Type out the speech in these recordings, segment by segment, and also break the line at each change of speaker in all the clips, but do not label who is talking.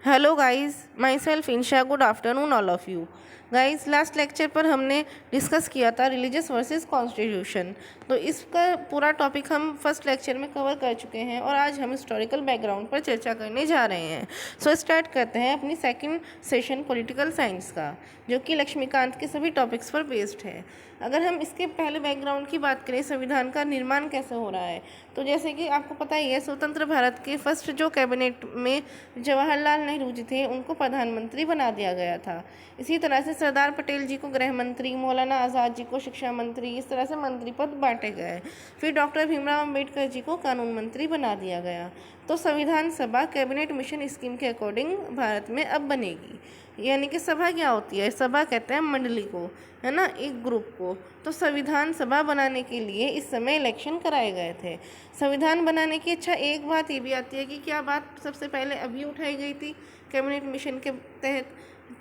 Hello guys, my self Insha. Good afternoon all of you guys. Last lecture पर हमने discuss किया था religious versus constitution. तो इसका पूरा टॉपिक हम फर्स्ट लेक्चर में कवर कर चुके हैं और आज हम हिस्टोरिकल बैकग्राउंड पर चर्चा करने जा रहे हैं। सो स्टार्ट करते हैं अपनी सेकंड सेशन पॉलिटिकल साइंस का, जो कि लक्ष्मीकांत के सभी टॉपिक्स पर बेस्ड है। अगर हम इसके पहले बैकग्राउंड की बात करें, संविधान का निर्माण कैसे हो रहा है, तो जैसे कि आपको पता ही है, स्वतंत्र भारत के फर्स्ट जो कैबिनेट में जवाहरलाल नेहरू जी थे, उनको प्रधानमंत्री बना दिया गया था। इसी तरह से सरदार पटेल जी को गृह मंत्री, मौलाना आज़ाद जी को शिक्षा मंत्री, इस तरह से मंत्री पद बांटे गए। फिर डॉक्टर भीमराव अम्बेडकर जी को कानून मंत्री बना दिया गया। तो संविधान सभा कैबिनेट मिशन स्कीम के अकॉर्डिंग भारत में अब बनेगी। यानी कि सभा क्या होती है? सभा कहते हैं मंडली को, है ना, एक ग्रुप को। तो संविधान सभा बनाने के लिए इस समय इलेक्शन कराए गए थे। संविधान बनाने की एक बात ये भी आती है कि क्या बात सबसे पहले अभी उठाई गई थी कैबिनेट मिशन के तहत?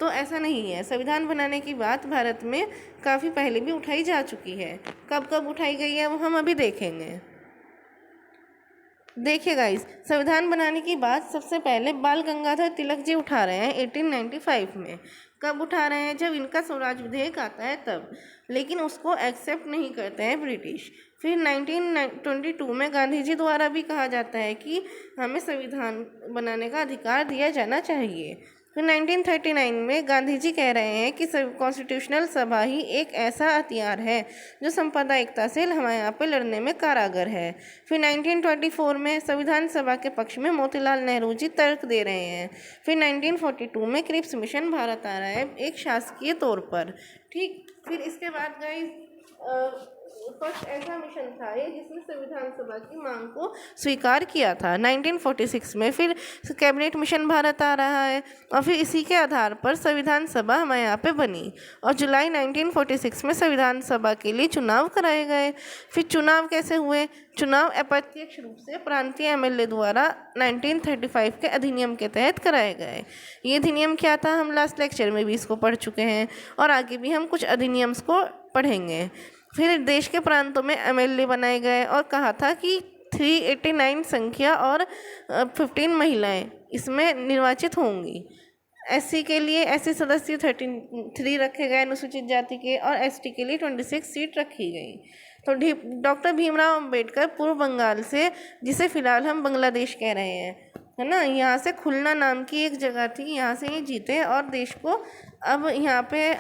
तो ऐसा नहीं है। संविधान बनाने की बात भारत में काफ़ी पहले भी उठाई जा चुकी है। कब कब उठाई गई है वो हम अभी देखेंगे। देखिए गाइस, संविधान बनाने की बात सबसे पहले बाल गंगाधर तिलक जी उठा रहे हैं 1895 में। कब उठा रहे हैं? जब इनका स्वराज विधेयक आता है तब। लेकिन उसको एक्सेप्ट नहीं करते हैं ब्रिटिश। फिर 1922 में गांधी जी द्वारा भी कहा जाता है कि हमें संविधान बनाने का अधिकार दिया जाना चाहिए। फिर 1939 में गांधी जी कह रहे हैं कि कॉन्स्टिट्यूशनल सभा ही एक ऐसा हथियार है जो सांप्रदायिकता से हमारे यहाँ पे लड़ने में कारागर है। फिर 1924 में संविधान सभा के पक्ष में मोतीलाल नेहरू जी तर्क दे रहे हैं। फिर 1942 में क्रिप्स मिशन भारत आ रहा है एक शासकीय तौर पर। ठीक। फिर इसके बाद गाइस फर्स्ट ऐसा मिशन था ये जिसने संविधान सभा की मांग को स्वीकार किया था 1946 में। फिर कैबिनेट मिशन भारत आ रहा है और फिर इसी के आधार पर संविधान सभा हमारे यहाँ पे बनी और जुलाई 1946 में संविधान सभा के लिए चुनाव कराए गए। फिर चुनाव कैसे हुए? चुनाव अप्रत्यक्ष रूप से प्रांतीय एमएलए द्वारा 1935 के अधिनियम के तहत कराए गए। ये अधिनियम क्या था? हम लास्ट लेक्चर में भी इसको पढ़ चुके हैं और आगे भी हम कुछ अधिनियम्स को पढ़ेंगे। फिर देश के प्रांतों में एमएलए बनाए गए और कहा था कि 389 संख्या और 15 महिलाएं इसमें निर्वाचित होंगी। एससी के लिए एससी सदस्य 33 रखे गए अनुसूचित जाति के और एसटी के लिए 26 सीट रखी गई। तो डॉक्टर भीमराव अंबेडकर पूर्व बंगाल से, जिसे फिलहाल हम बांग्लादेश कह रहे हैं, है ना, यहाँ से खुलना नाम की एक जगह थी, यहाँ से ये जीते और देश को अब यहाँ पे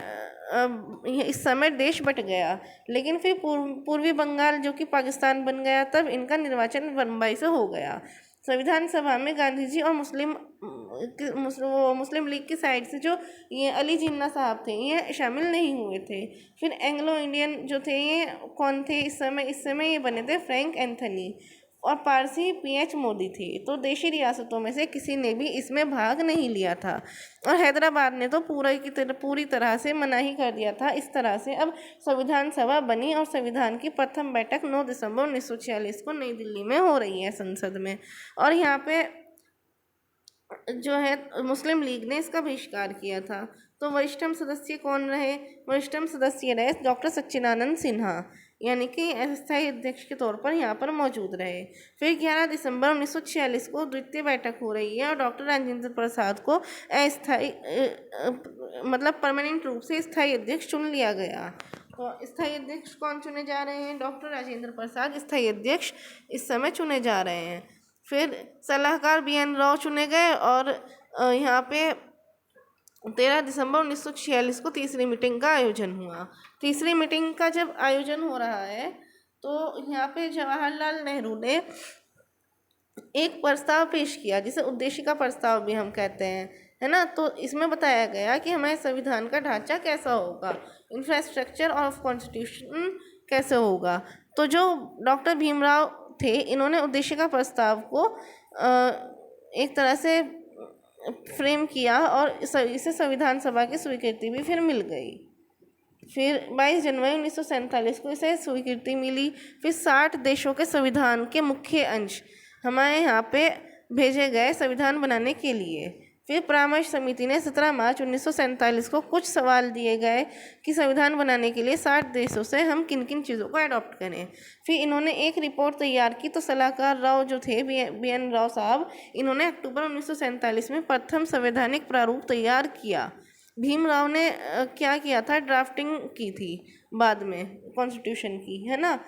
इस समय देश बट गया। लेकिन फिर पूर्वी बंगाल जो कि पाकिस्तान बन गया, तब इनका निर्वाचन बम्बई से हो गया। संविधान सभा में गांधी जी और मुस्लिम लीग की साइड से जो ये अली जिन्ना साहब थे, ये शामिल नहीं हुए थे। फिर एंग्लो इंडियन जो थे, ये कौन थे इस समय ये बने थे फ्रैंक एंथनी और पारसी पीएच मोदी थे। तो देशी रियासतों में से किसी ने भी इसमें भाग नहीं लिया था और हैदराबाद ने तो पूरी तरह से मना ही कर दिया था। इस तरह से अब संविधान सभा बनी और संविधान की प्रथम बैठक 9 दिसंबर 1946 को नई दिल्ली में हो रही है संसद में। और यहाँ पे जो है मुस्लिम लीग ने इसका बहिष्कार किया था। तो वरिष्ठतम सदस्य कौन रहे? वरिष्ठतम सदस्य रहे डॉक्टर सच्चिदानंद सिन्हा, यानी कि अस्थायी अध्यक्ष के तौर पर यहाँ पर मौजूद रहे। फिर 11 दिसंबर 1946 को द्वितीय बैठक हो रही है और डॉक्टर राजेंद्र प्रसाद को अस्थायी मतलब परमानेंट रूप से स्थायी अध्यक्ष चुन लिया गया। तो स्थायी अध्यक्ष कौन चुने जा रहे हैं? डॉक्टर राजेंद्र प्रसाद स्थायी अध्यक्ष इस समय चुने जा रहे हैं। फिर सलाहकार BN राव चुने गए और यहाँ पे 13 दिसंबर 1946 को तीसरी मीटिंग का आयोजन हुआ। तीसरी मीटिंग का जब आयोजन हो रहा है तो यहाँ पे जवाहरलाल नेहरू ने एक प्रस्ताव पेश किया, जिसे उद्देशिका प्रस्ताव भी हम कहते हैं, है ना। तो इसमें बताया गया कि हमारे संविधान का ढांचा कैसा होगा, इंफ्रास्ट्रक्चर ऑफ कॉन्स्टिट्यूशन कैसे होगा। तो जो डॉक्टर भीमराव थे, इन्होंने उद्देशिका प्रस्ताव को एक तरह से फ्रेम किया और इसे संविधान सभा की स्वीकृति भी फिर मिल गई। फिर 22 जनवरी 1947 को इसे स्वीकृति मिली। फिर 60 देशों के संविधान के मुख्य अंश हमारे यहाँ पे भेजे गए संविधान बनाने के लिए। फिर परामर्श समिति ने 17 मार्च 1947 को कुछ सवाल दिए गए कि संविधान बनाने के लिए 60 देशों से हम किन किन चीज़ों को अडॉप्ट करें। फिर इन्होंने एक रिपोर्ट तैयार की, तो सलाहकार राव जो थे बी एन राव साहब, इन्होंने अक्टूबर 1947 में प्रथम संवैधानिक प्रारूप तैयार किया। भीमराव ने क्या किया था, ड्राफ्टिंग की थी बाद में कॉन्स्टिट्यूशन की, है ना।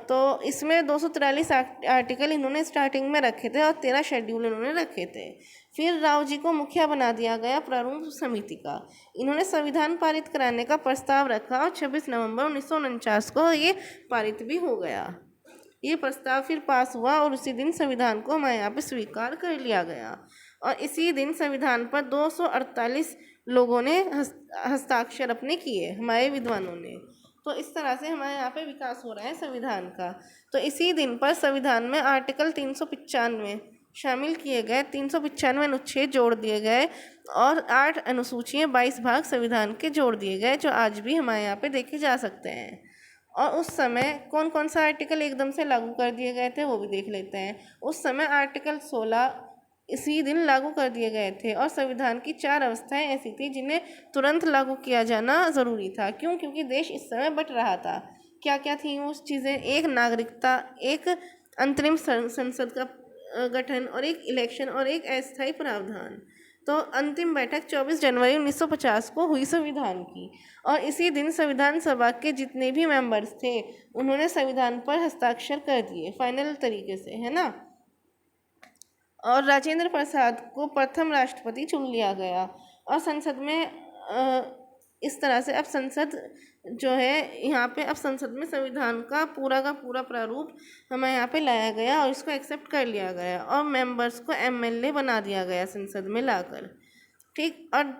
तो इसमें 243 आर्टिकल इन्होंने स्टार्टिंग में रखे थे और 13 शेड्यूल इन्होंने रखे थे। फिर राव जी को मुखिया बना दिया गया प्रारूप समिति का। इन्होंने संविधान पारित कराने का प्रस्ताव रखा और 26 नवंबर 1949 को ये पारित भी हो गया। ये प्रस्ताव फिर पास हुआ और उसी दिन संविधान को हमारे यहाँ पे स्वीकार कर लिया गया। और इसी दिन संविधान पर 248 लोगों ने हस्ताक्षर अपने किए, हमारे विद्वानों ने। तो इस तरह से हमारे यहाँ पे विकास हो रहा है संविधान का। तो इसी दिन पर संविधान में आर्टिकल 395 शामिल किए गए, 395 अनुच्छेद जोड़ दिए गए और 8 अनुसूचियाँ 22 भाग संविधान के जोड़ दिए गए, जो आज भी हमारे यहाँ पे देखे जा सकते हैं। और उस समय कौन कौन सा आर्टिकल एकदम से लागू कर दिए गए थे वो भी देख लेते हैं। उस समय आर्टिकल 16 इसी दिन लागू कर दिए गए थे और संविधान की 4 अवस्थाएं ऐसी थी जिन्हें तुरंत लागू किया जाना ज़रूरी था। क्यों? क्योंकि देश इस समय बट रहा था। क्या क्या थी वो चीज़ें? एक नागरिकता, एक अंतरिम संसद का गठन और एक इलेक्शन और एक अस्थायी प्रावधान। तो अंतिम बैठक 24 जनवरी 1950 को हुई संविधान की और इसी दिन संविधान सभा के जितने भी मेंबर्स थे उन्होंने संविधान पर हस्ताक्षर कर दिए फाइनल तरीके से, है ना। और राजेंद्र प्रसाद को प्रथम राष्ट्रपति चुन लिया गया और संसद में इस तरह से अब संसद जो है यहाँ पे, अब संसद में संविधान का पूरा प्रारूप हमें यहाँ पे लाया गया और इसको एक्सेप्ट कर लिया गया और मेंबर्स को एमएलए बना दिया गया संसद में लाकर, ठीक। और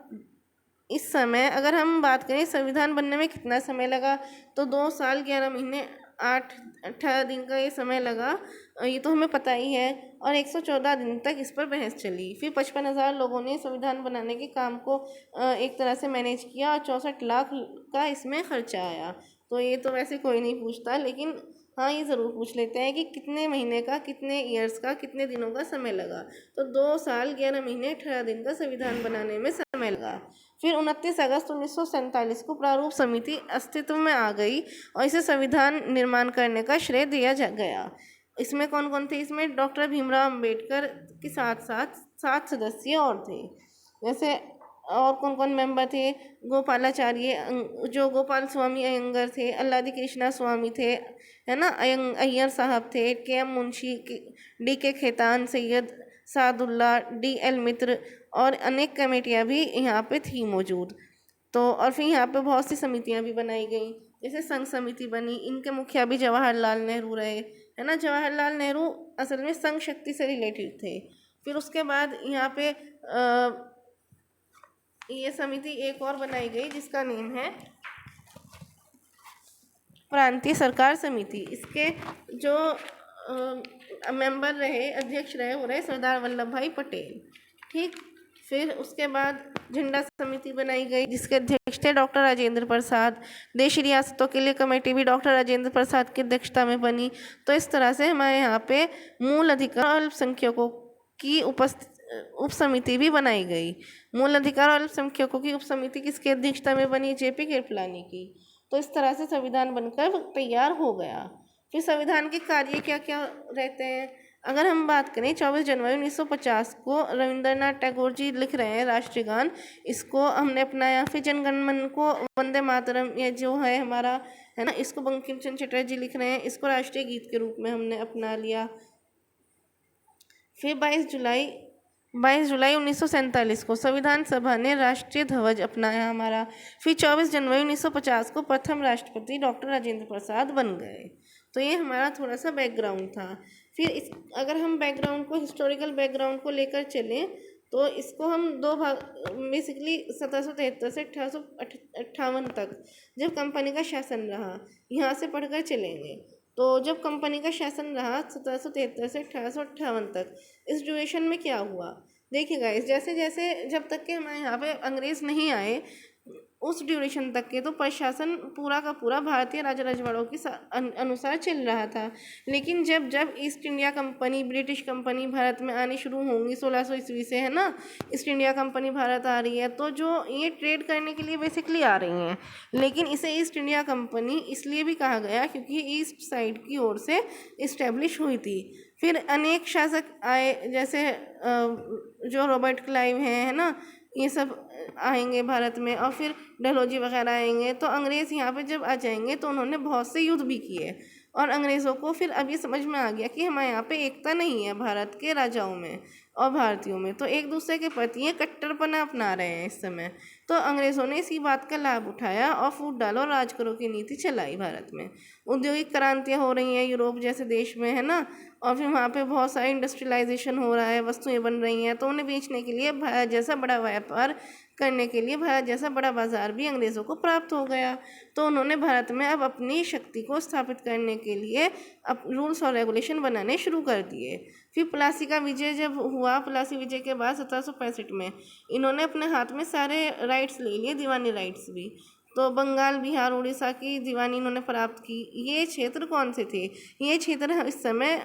इस समय अगर हम बात करें संविधान बनने में कितना समय लगा, तो 2 साल 11 महीने 18 दिन का ये समय लगा, ये तो हमें पता ही है। और 114 दिन तक इस पर बहस चली। फिर 55,000 लोगों ने संविधान बनाने के काम को एक तरह से मैनेज किया और 64 लाख का इसमें खर्चा आया। तो ये तो वैसे कोई नहीं पूछता, लेकिन हाँ ये ज़रूर पूछ लेते हैं कि कितने महीने का, कितने ईयर्स का, कितने दिनों का समय लगा। तो 2 साल 11 महीने 18 दिन का संविधान बनाने में समय लगा। फिर 29 अगस्त 1947 को प्रारूप समिति अस्तित्व में आ गई और इसे संविधान निर्माण करने का श्रेय दिया गया। इसमें कौन कौन थे? इसमें डॉक्टर भीमराव अंबेडकर के साथ साथ 7 सदस्य और थे। जैसे और कौन कौन मेंबर थे? गोपालाचार्य, जो गोपाल स्वामी अयंगर थे, अल्लादी कृष्णा स्वामी थे, है ना, अय्यर साहब थे, K M. Munshi, D K. Khetan, Syed Saadulla, D L. Mitra और अनेक कमेटियाँ भी यहाँ पे थी मौजूद। तो और फिर यहाँ पे बहुत सी समितियाँ भी बनाई गई, जैसे संघ समिति बनी, इनके मुखिया भी जवाहरलाल नेहरू रहे, है ना। जवाहरलाल नेहरू असल में संघ शक्ति से रिलेटेड थे। फिर उसके बाद यहाँ पे ये समिति एक और बनाई गई जिसका नेम है प्रांतीय सरकार समिति। इसके जो मेंबर रहे, अध्यक्ष रहे, वो रहे सरदार वल्लभ भाई पटेल, ठीक। फिर उसके बाद झंडा समिति बनाई गई जिसके अध्यक्ष थे डॉक्टर राजेंद्र प्रसाद। देशी रियासतों के लिए कमेटी भी डॉक्टर राजेंद्र प्रसाद की अध्यक्षता में बनी। तो इस तरह से हमारे यहाँ पे मूल अधिकार और अल्पसंख्यकों की उप समिति भी बनाई गई। मूल अधिकार और अल्पसंख्यकों की उप समिति किसकी अध्यक्षता में बनी? जेपी कृपलानी की। तो इस तरह से संविधान बनकर तैयार हो गया। फिर संविधान के कार्य क्या क्या रहते हैं? अगर हम बात करें 24 जनवरी 1950 को रविंद्रनाथ टैगोर जी लिख रहे हैं राष्ट्रीय गान, इसको हमने अपनाया। फिर जनगण मन को वंदे मातरम, ये जो है हमारा, है ना, इसको बंकिम चंद्र चटर्जी लिख रहे हैं, इसको राष्ट्रीय गीत के रूप में हमने अपना लिया। फिर 22 जुलाई 1947 को संविधान सभा ने राष्ट्रीय ध्वज अपनाया हमारा। फिर 24 जनवरी 1950 को प्रथम राष्ट्रपति डॉक्टर राजेंद्र प्रसाद बन गए। तो ये हमारा थोड़ा सा बैकग्राउंड था। फिर अगर हम बैकग्राउंड को, हिस्टोरिकल बैकग्राउंड को लेकर चलें तो इसको हम 2 भाग, बेसिकली 1773 से 1858 तक जब कंपनी का शासन रहा, यहाँ से पढ़कर चलेंगे। तो जब कंपनी का शासन रहा 1773 से 1858 तक, इस ड्यूरेशन में क्या हुआ देखिएगा। जैसे जैसे जब तक कि हमारे यहाँ पे अंग्रेज़ नहीं आए, उस ड्यूरेशन तक के तो प्रशासन पूरा का पूरा भारतीय राजा रजवाड़ों के अनुसार चल रहा था। लेकिन जब जब east India company, British company Bharat में आनी शुरू होंगी 1600 ईस्वी से, है ना, ईस्ट इंडिया कंपनी भारत आ रही है, तो जो ये ट्रेड करने के लिए बेसिकली आ रही हैं। लेकिन इसे ईस्ट इंडिया कंपनी इसलिए भी कहा गया क्योंकि ईस्ट साइड की ओर से इस्टेब्लिश हुई थी। फिर अनेक शासक आए, जैसे जो रॉबर्ट क्लाइव हैं, है ना, ये सब आएंगे भारत में, और फिर डलहौजी वगैरह आएंगे। तो अंग्रेज़ यहाँ पे जब आ जाएंगे तो उन्होंने बहुत से युद्ध भी किए, और अंग्रेज़ों को फिर अब ये समझ में आ गया कि हमारे यहाँ पे एकता नहीं है भारत के राजाओं में और भारतीयों में, तो एक दूसरे के प्रति ये कट्टरपना अपना रहे हैं इस समय। तो अंग्रेज़ों ने इसी बात का लाभ उठाया और फूट डालो राज करो की नीति चलाई भारत में। औद्योगिक क्रांतियाँ हो रही हैं यूरोप जैसे देश में, है ना, और फिर वहाँ पे बहुत सारी इंडस्ट्रियलाइजेशन हो रहा है, वस्तुएं बन रही हैं, तो उन्हें बेचने के लिए भारत जैसा बड़ा व्यापार करने के लिए भारत जैसा बड़ा बाजार भी अंग्रेज़ों को प्राप्त हो गया। तो उन्होंने भारत में अब अपनी शक्ति को स्थापित करने के लिए अब रूल्स और रेगुलेशन बनाने शुरू कर दिए। फिर प्लासी का विजय जब हुआ, प्लासी विजय के बाद 1765 में इन्होंने अपने हाथ में सारे राइट्स ले लिए, दीवानी राइट्स भी। तो बंगाल, बिहार, उड़ीसा की दीवानी इन्होंने प्राप्त की। ये क्षेत्र कौन से थे? ये क्षेत्र इस समय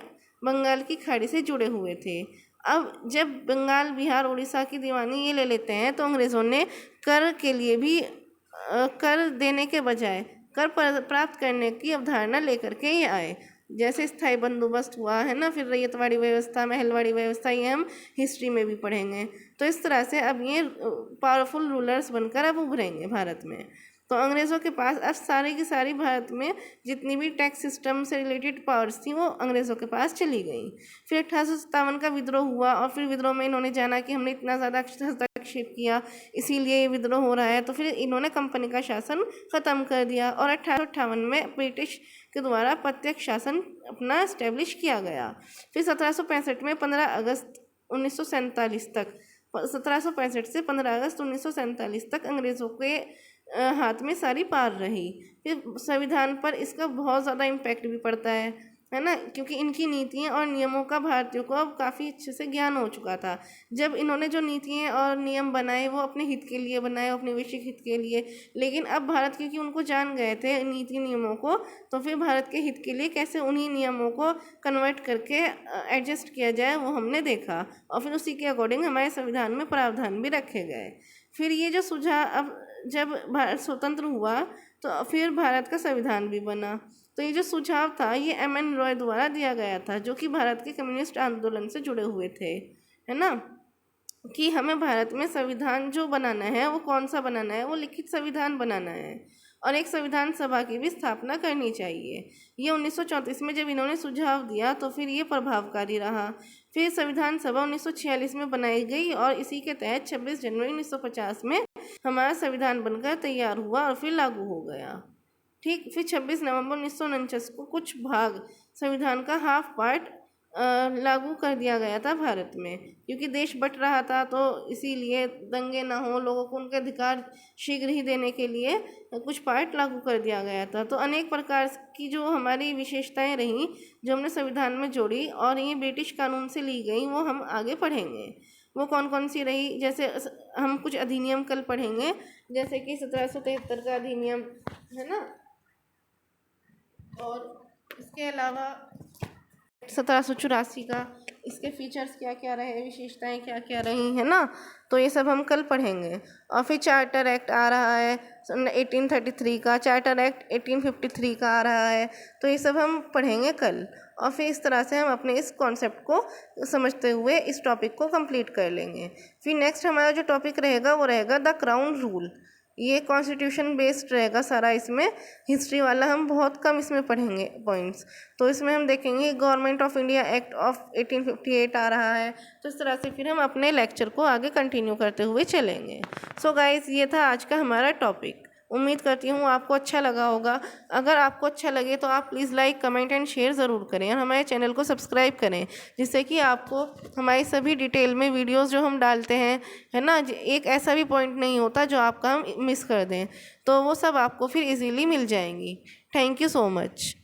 बंगाल की खाड़ी से जुड़े हुए थे। अब जब बंगाल, बिहार, उड़ीसा की दीवानी ये ले लेते हैं तो अंग्रेज़ों ने कर के लिए भी कर देने के बजाय कर प्राप्त करने की अवधारणा लेकर के ये आए। जैसे स्थायी बंदोबस्त हुआ, है ना, फिर रैयतवाड़ी व्यवस्था, महलवाड़ी व्यवस्था, ये हम हिस्ट्री में भी पढ़ेंगे। तो इस तरह से अब ये पावरफुल रूलर्स बनकर अब उभरेंगे भारत में। तो अंग्रेज़ों के पास अब सारी की सारी भारत में जितनी भी टैक्स सिस्टम से रिलेटेड पावर्स थी वो अंग्रेज़ों के पास चली गई। फिर 1857 का विद्रोह हुआ, और फिर विद्रोह में इन्होंने जाना कि हमने इतना ज़्यादा हस्तक्षेप किया इसीलिए ये विद्रोह हो रहा है, तो फिर इन्होंने कंपनी का शासन ख़त्म कर दिया, और 1858 में ब्रिटिश के द्वारा प्रत्यक्ष शासन अपना इस्टेब्लिश किया गया। फिर 1765 में 15 अगस्त 1947 तक 1765 से 15 अगस्त 1947 तक अंग्रेज़ों के हाथ में सारी पार रही। फिर संविधान पर इसका बहुत ज़्यादा इम्पैक्ट भी पड़ता है ना, क्योंकि इनकी नीतियाँ और नियमों का भारतीयों को अब काफ़ी अच्छे से ज्ञान हो चुका था। जब इन्होंने जो नीतियाँ और नियम बनाए वो अपने हित के लिए बनाए, अपने वैश्विक हित के लिए, लेकिन अब भारत क्योंकि उनको जान गए थे नीति नियमों को, तो फिर भारत के हित के लिए कैसे उन्हीं नियमों को कन्वर्ट करके एडजस्ट किया जाए वो हमने देखा, और फिर उसी के अकॉर्डिंग हमारे संविधान में प्रावधान भी रखे गए। फिर ये जो सुझाव, अब जब भारत स्वतंत्र हुआ तो फिर भारत का संविधान भी बना। तो ये जो सुझाव था ये M.N. रॉय द्वारा दिया गया था, जो कि भारत के कम्युनिस्ट आंदोलन से जुड़े हुए थे, है ना, कि हमें भारत में संविधान जो बनाना है वो कौन सा बनाना है, वो लिखित संविधान बनाना है, और एक संविधान सभा की भी स्थापना करनी चाहिए। ये 1934 में जब इन्होंने सुझाव दिया तो फिर ये प्रभावकारी रहा। फिर संविधान सभा 1946 में बनाई गई, और इसी के तहत 26 जनवरी 1950 में हमारा संविधान बनकर तैयार हुआ और फिर लागू हो गया। ठीक, फिर 26 नवंबर 1949 को कुछ भाग संविधान का हाफ पार्ट लागू कर दिया गया था भारत में, क्योंकि देश बट रहा था, तो इसीलिए दंगे ना हो, लोगों को उनके अधिकार शीघ्र ही देने के लिए कुछ पार्ट लागू कर दिया गया था। तो अनेक प्रकार की जो हमारी विशेषताएं रहीं जो हमने संविधान में जोड़ी और ये ब्रिटिश कानून से ली गई, वो हम आगे पढ़ेंगे। वो कौन कौन सी रही, जैसे हम कुछ अधिनियम कल पढ़ेंगे, जैसे कि 1773 का अधिनियम, है ना, और इसके अलावा 1784 का, इसके फीचर्स क्या क्या रहे, विशेषताएं क्या क्या रही, है ना, तो ये सब हम कल पढ़ेंगे। और फिर चार्टर एक्ट आ रहा है 1833 का, चार्टर एक्ट 1853 का आ रहा है, तो ये सब हम पढ़ेंगे कल। और फिर इस तरह से हम अपने इस कॉन्सेप्ट को समझते हुए इस टॉपिक को कंप्लीट कर लेंगे। फिर नेक्स्ट हमारा जो टॉपिक रहेगा वो रहेगा द क्राउन रूल। ये कॉन्स्टिट्यूशन बेस्ड रहेगा सारा, इसमें हिस्ट्री वाला हम बहुत कम इसमें पढ़ेंगे पॉइंट्स। तो इसमें हम देखेंगे government of India act of 1858 आ रहा है, तो इस तरह से फिर हम अपने लेक्चर को आगे कंटिन्यू करते हुए चलेंगे। सो गाइस, ये था आज का हमारा टॉपिक। उम्मीद करती हूँ आपको अच्छा लगा होगा। अगर आपको अच्छा लगे तो आप please like, comment and share ज़रूर करें, और हमारे चैनल को सब्सक्राइब करें, जिससे कि आपको हमारी सभी डिटेल में वीडियोस जो हम डालते हैं, है ना, एक ऐसा भी पॉइंट नहीं होता जो आपका हम मिस कर दें, तो वो सब आपको फिर इजीली मिल जाएंगी। Thank you so much.